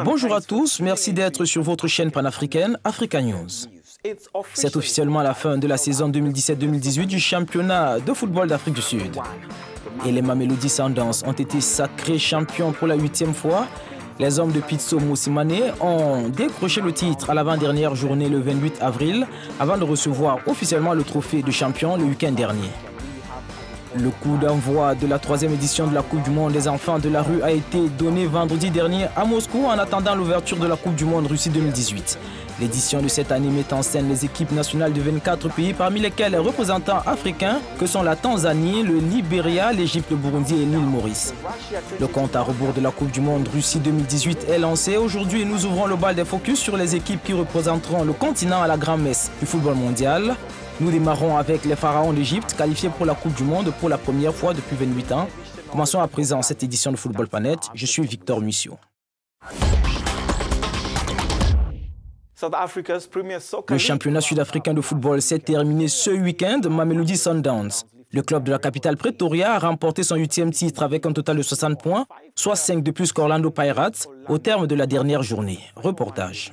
Bonjour à tous, merci d'être sur votre chaîne panafricaine Africa News. C'est officiellement la fin de la saison 2017-2018 du championnat de football d'Afrique du Sud. Et les Mamelodi Sundowns ont été sacrés champions pour la 8e fois. Les hommes de Pitso Mosimane ont décroché le titre à l'avant-dernière journée le 28 avril avant de recevoir officiellement le trophée de champion le week-end dernier. Le coup d'envoi de la 3e édition de la Coupe du Monde des enfants de la rue a été donné vendredi dernier à Moscou en attendant l'ouverture de la Coupe du Monde Russie 2018. L'édition de cette année met en scène les équipes nationales de 24 pays, parmi lesquels les représentants africains que sont la Tanzanie, le Libéria, l'Égypte, le Burundi et l'île Maurice. Le compte à rebours de la Coupe du Monde Russie 2018 est lancé. Aujourd'hui, nous ouvrons le bal des focus sur les équipes qui représenteront le continent à la grand-messe du football mondial. Nous démarrons avec les pharaons d'Égypte, qualifiés pour la Coupe du Monde pour la première fois depuis 28 ans. Commençons à présent cette édition de Football Planet. Je suis Victor Mussio. Le championnat sud-africain de football s'est terminé ce week-end. Mamelodi Sundowns, le club de la capitale Pretoria, a remporté son 8e titre avec un total de 60 points, soit 5 de plus qu'Orlando Pirates, au terme de la dernière journée. Reportage.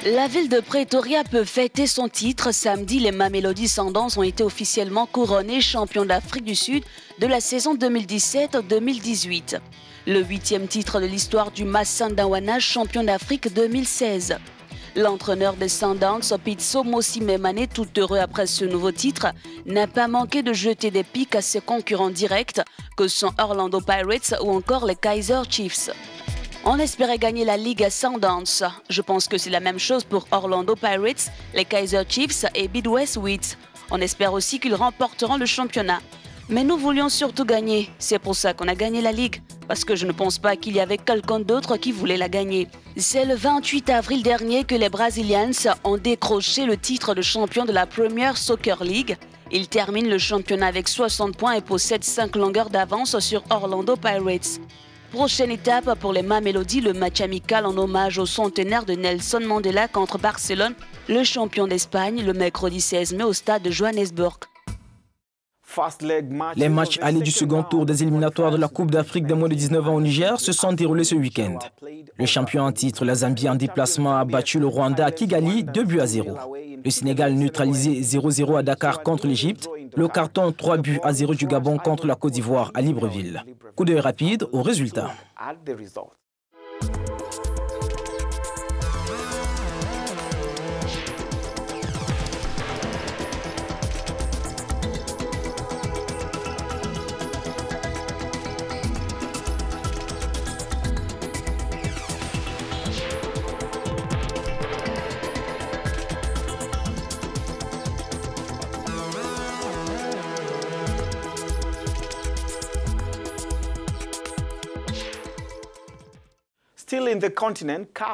La ville de Pretoria peut fêter son titre. Samedi, les Mamelodi Sundowns ont été officiellement couronnés champions d'Afrique du Sud de la saison 2017-2018. Le 8e titre de l'histoire du Masandawana, champion d'Afrique 2016. L'entraîneur des Sundowns, Pitso Mosimane, tout heureux après ce nouveau titre, n'a pas manqué de jeter des piques à ses concurrents directs que sont Orlando Pirates ou encore les Kaizer Chiefs. On espérait gagner la Ligue à Sundowns. Je pense que c'est la même chose pour Orlando Pirates, les Kaizer Chiefs et Bidwest Wheat. On espère aussi qu'ils remporteront le championnat. Mais nous voulions surtout gagner. C'est pour ça qu'on a gagné la Ligue. Parce que je ne pense pas qu'il y avait quelqu'un d'autre qui voulait la gagner. C'est le 28 avril dernier que les Brazilians ont décroché le titre de champion de la Premier Soccer League. Ils terminent le championnat avec 60 points et possèdent 5 longueurs d'avance sur Orlando Pirates. Prochaine étape pour les Mamelodi, le match amical en hommage au centenaire de Nelson Mandela contre Barcelone, le champion d'Espagne, le mercredi 16 mai au stade de Johannesburg. Les matchs allés du second tour des éliminatoires de la Coupe d'Afrique des moins de 19 ans au Niger se sont déroulés ce week-end. Le champion en titre, la Zambie en déplacement, a battu le Rwanda à Kigali 2-0. Le Sénégal neutralisé 0-0 à Dakar contre l'Égypte. Le carton 3-0 du Gabon contre la Côte d'Ivoire à Libreville. Coup d'œil rapide aux résultats.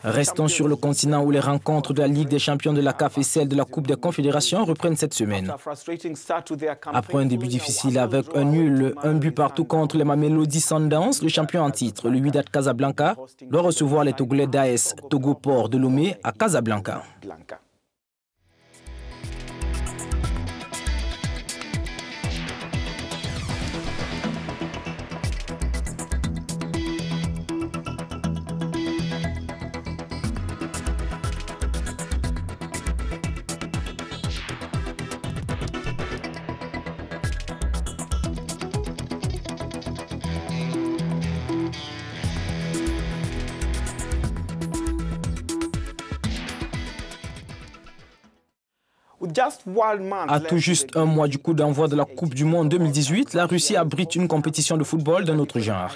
Restons sur le continent où les rencontres de la Ligue des champions de la CAF et celles de la Coupe des confédérations reprennent cette semaine. Après un début difficile avec un nul, un but partout contre les Mamelodi Sundowns, le champion en titre, le Wydad Casablanca, doit recevoir les Togolais d'AS Togo Port de Lomé à Casablanca. À tout juste un mois du coup d'envoi de la Coupe du Monde 2018, la Russie abrite une compétition de football d'un autre genre.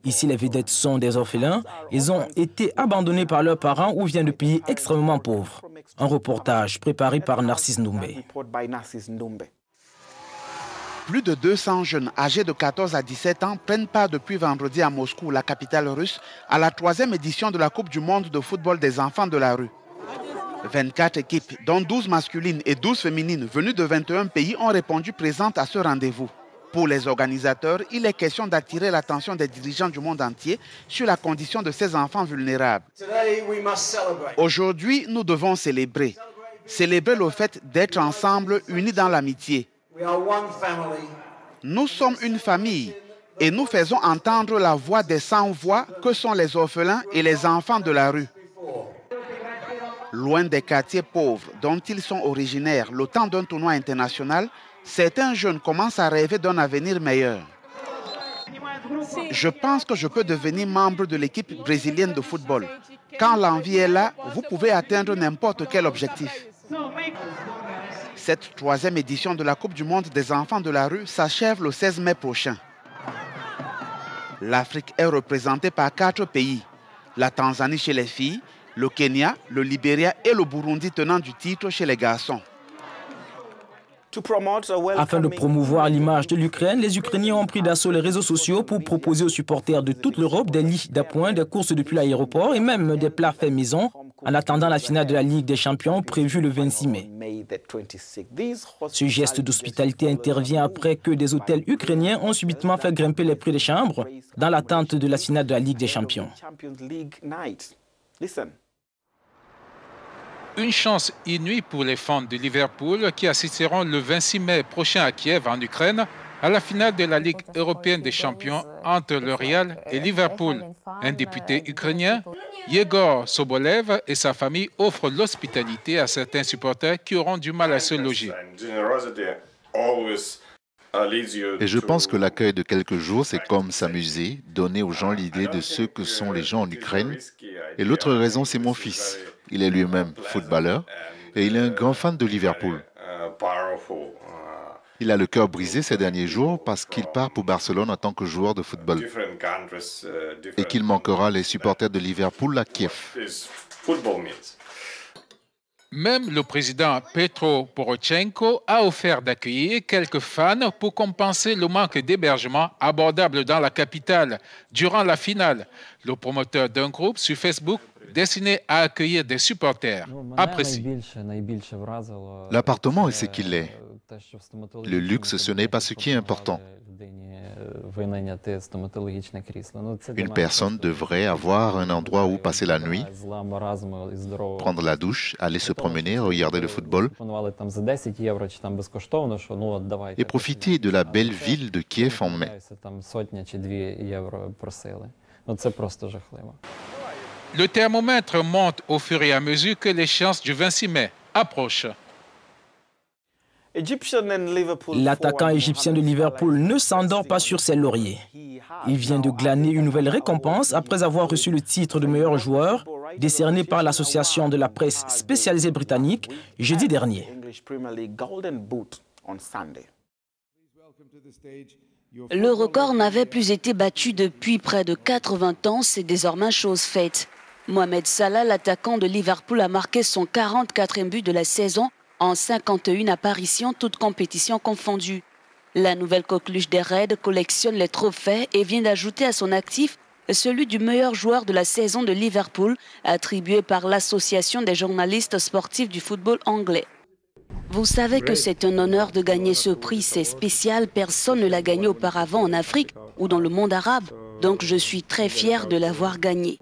Ici, les vedettes sont des orphelins. Ils ont été abandonnés par leurs parents ou viennent de pays extrêmement pauvres. Un reportage préparé par Narcisse Ndoumbe. Plus de 200 jeunes âgés de 14 à 17 ans prennent part depuis vendredi à Moscou, la capitale russe, à la 3e édition de la Coupe du Monde de football des enfants de la rue. 24 équipes, dont 12 masculines et 12 féminines, venues de 21 pays, ont répondu présentes à ce rendez-vous. Pour les organisateurs, il est question d'attirer l'attention des dirigeants du monde entier sur la condition de ces enfants vulnérables. Aujourd'hui, nous devons célébrer. Célébrer le fait d'être ensemble, unis dans l'amitié. Nous sommes une famille. Et nous faisons entendre la voix des sans-voix que sont les orphelins et les enfants de la rue. Loin des quartiers pauvres dont ils sont originaires, le temps d'un tournoi international, certains jeunes commencent à rêver d'un avenir meilleur. Je pense que je peux devenir membre de l'équipe brésilienne de football. Quand l'envie est là, vous pouvez atteindre n'importe quel objectif. Cette troisième édition de la Coupe du monde des enfants de la rue s'achève le 16 mai prochain. L'Afrique est représentée par 4 pays. La Tanzanie chez les filles, le Kenya, le Libéria et le Burundi tenant du titre chez les garçons. Afin de promouvoir l'image de l'Ukraine, les Ukrainiens ont pris d'assaut les réseaux sociaux pour proposer aux supporters de toute l'Europe des lits d'appoint, des courses depuis l'aéroport et même des plats faits maison en attendant la finale de la Ligue des champions prévue le 26 mai. Ce geste d'hospitalité intervient après que des hôtels ukrainiens ont subitement fait grimper les prix des chambres dans l'attente de la finale de la Ligue des champions. Une chance inouïe pour les fans de Liverpool qui assisteront le 26 mai prochain à Kiev, en Ukraine, à la finale de la Ligue européenne des champions entre le Real et Liverpool. Un député ukrainien, Yegor Sobolev, et sa famille offrent l'hospitalité à certains supporters qui auront du mal à se loger. Et je pense que l'accueil de quelques jours, c'est comme s'amuser, donner aux gens l'idée de ce que sont les gens en Ukraine. Et l'autre raison, c'est mon fils. Il est lui-même footballeur et il est un grand fan de Liverpool. Il a le cœur brisé ces derniers jours parce qu'il part pour Barcelone en tant que joueur de football et qu'il manquera les supporters de Liverpool à Kiev. Même le président Petro Porochenko a offert d'accueillir quelques fans pour compenser le manque d'hébergement abordable dans la capitale durant la finale. Le promoteur d'un groupe sur Facebook destiné à accueillir des supporters apprécie. L'appartement est ce qu'il est. Le luxe, ce n'est pas ce qui est important. Une personne devrait avoir un endroit où passer la nuit, prendre la douche, aller se promener, regarder le football et profiter de la belle ville de Kiev en mai. Le thermomètre monte au fur et à mesure que l'échéance du 26 mai approche. L'attaquant égyptien de Liverpool ne s'endort pas sur ses lauriers. Il vient de glaner une nouvelle récompense après avoir reçu le titre de meilleur joueur décerné par l'association de la presse spécialisée britannique jeudi dernier. Le record n'avait plus été battu depuis près de 80 ans, c'est désormais chose faite. Mohamed Salah, l'attaquant de Liverpool, a marqué son 44e but de la saison en 51 apparitions, toutes compétitions confondues. La nouvelle coqueluche des Reds collectionne les trophées et vient d'ajouter à son actif celui du meilleur joueur de la saison de Liverpool, attribué par l'Association des journalistes sportifs du football anglais. Vous savez que c'est un honneur de gagner ce prix, c'est spécial, personne ne l'a gagné auparavant en Afrique ou dans le monde arabe, donc je suis très fier de l'avoir gagné.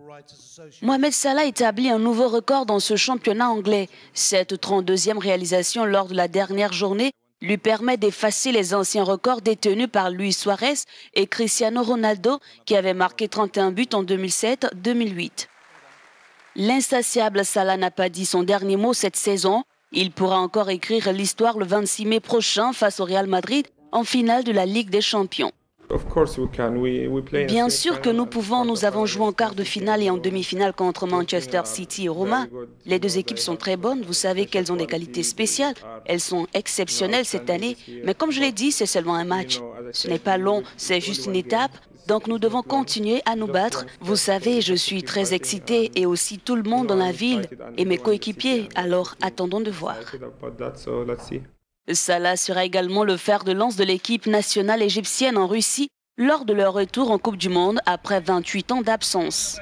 Mohamed Salah établit un nouveau record dans ce championnat anglais. Cette 32e réalisation lors de la dernière journée lui permet d'effacer les anciens records détenus par Luis Suarez et Cristiano Ronaldo qui avaient marqué 31 buts en 2007-2008. L'insatiable Salah n'a pas dit son dernier mot cette saison. Il pourra encore écrire l'histoire le 26 mai prochain face au Real Madrid en finale de la Ligue des Champions. Bien sûr que nous pouvons, nous avons joué en quart de finale et en demi-finale contre Manchester City et Roma. Les deux équipes sont très bonnes, vous savez qu'elles ont des qualités spéciales. Elles sont exceptionnelles cette année, mais comme je l'ai dit, c'est seulement un match. Ce n'est pas long, c'est juste une étape. Donc nous devons continuer à nous battre. Vous savez, je suis très excité et aussi tout le monde dans la ville et mes coéquipiers, alors attendons de voir. Salah sera également le fer de lance de l'équipe nationale égyptienne en Russie lors de leur retour en Coupe du Monde après 28 ans d'absence.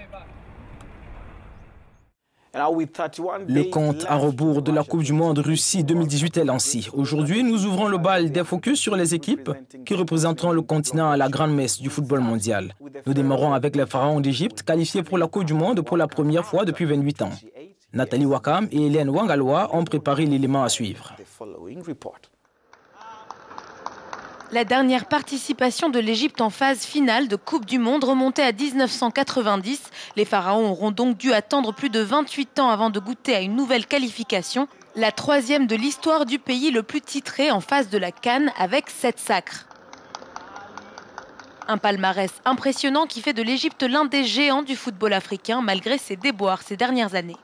Le compte à rebours de la Coupe du Monde Russie 2018 est lancé. Aujourd'hui, nous ouvrons le bal des focus sur les équipes qui représenteront le continent à la grande messe du football mondial. Nous démarrons avec les Pharaons d'Égypte, qualifiés pour la Coupe du Monde pour la première fois depuis 28 ans. Nathalie Wakam et Hélène Wangaloa ont préparé l'élément à suivre. La dernière participation de l'Égypte en phase finale de Coupe du Monde remontait à 1990. Les Pharaons auront donc dû attendre plus de 28 ans avant de goûter à une nouvelle qualification. La troisième de l'histoire du pays le plus titré en phase de la CAN avec 7 sacres. Un palmarès impressionnant qui fait de l'Égypte l'un des géants du football africain malgré ses déboires ces dernières années.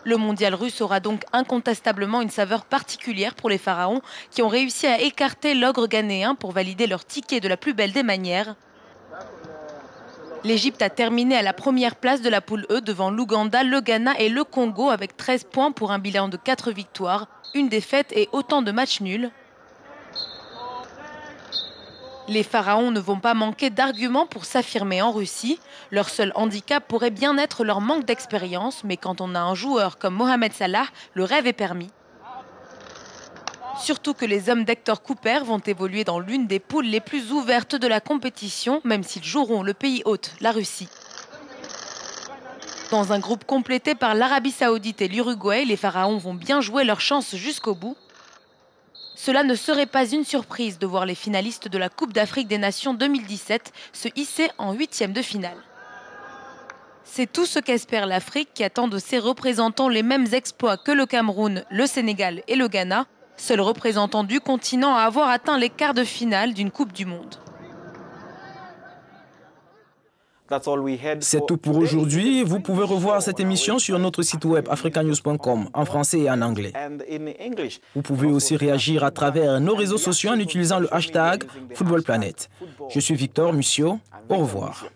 Le mondial russe aura donc incontestablement une saveur particulière pour les Pharaons qui ont réussi à écarter l'ogre ghanéen pour valider leur ticket de la plus belle des manières. L'Égypte a terminé à la première place de la poule E devant l'Ouganda, le Ghana et le Congo avec 13 points pour un bilan de 4 victoires, une défaite et autant de matchs nuls. Les Pharaons ne vont pas manquer d'arguments pour s'affirmer en Russie. Leur seul handicap pourrait bien être leur manque d'expérience, mais quand on a un joueur comme Mohamed Salah, le rêve est permis. Surtout que les hommes d'Hector Cooper vont évoluer dans l'une des poules les plus ouvertes de la compétition, même s'ils joueront le pays hôte, la Russie. Dans un groupe complété par l'Arabie Saoudite et l'Uruguay, les Pharaons vont bien jouer leur chance jusqu'au bout. Cela ne serait pas une surprise de voir les finalistes de la Coupe d'Afrique des Nations 2017 se hisser en 8e de finale. C'est tout ce qu'espère l'Afrique qui attend de ses représentants les mêmes exploits que le Cameroun, le Sénégal et le Ghana, seuls représentants du continent à avoir atteint les quarts de finale d'une Coupe du Monde. C'est tout pour aujourd'hui. Vous pouvez revoir cette émission sur notre site web africanews.com en français et en anglais. Vous pouvez aussi réagir à travers nos réseaux sociaux en utilisant le hashtag FootballPlanet. Je suis Victor Mussio. Au revoir.